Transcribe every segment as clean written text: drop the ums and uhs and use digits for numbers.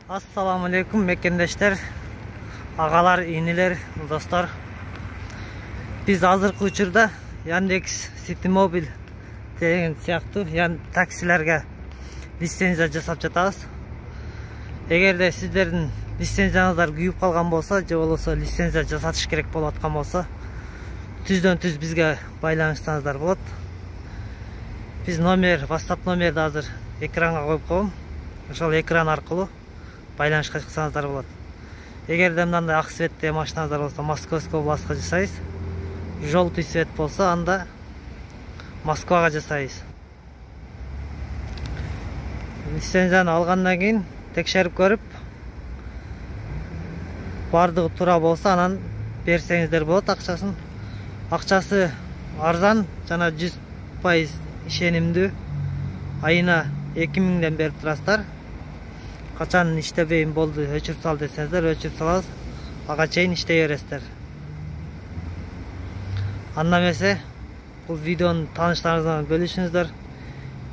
Assalamu alaikum mekendештер, ağalar, iniler, dostlar. Biz hazırkı uçurda Yandex City Mobil деген сияқты таксилерге лицензия жасап жатабыз. Эгерде сиздердин лицензияңыздар күйүп калган болсо, же болбосо лицензия жасатыш керек болуп аткан болсо, түздөн түз бизге байланышсаңыздар болот. Биз WhatsApp номерди азыр экранга коюп коем. Ошол экран аркылуу байланышка чыксаңыздар болот. Эгерде мындай ак цветте машинаңыздар болсо, Московский областка жасайбыз. Желтый цвет болсо, анда Москвага жасайбыз. Лицензияны алгандан кийин текшерип көрүп, бардыгы туура болсо, анан берсеңиздер болот акчасын. Акчасы арзан жана 100% ишенимдүү. Айына 2000ден берип турасыздар. Качан иштебейм болду, өчүрүп сал десеңиздер, өчүрүп салабыз. Ага чейин иштей бересиздер. Анда эмесе, бул видеону тааныштарыңыздан бөлүшүңүздөр.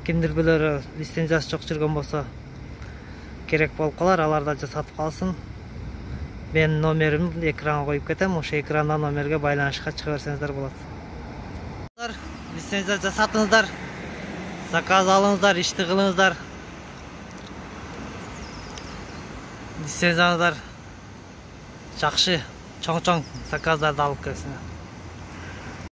Кимдир бирөө лицензиясы жок жүргөн болсо, керек болуп калар, алар да жасатып калсын. Мен номеримди экранга коюп кетем, ошо экрандан номерге байланышка чыга берсеңиздер болот. Лицензия жасатыңыздар, заказ алыңыздар, ишти кылыңыздар. Лицензияңыздар жакшы, чоң заказдарды алып келсиңер.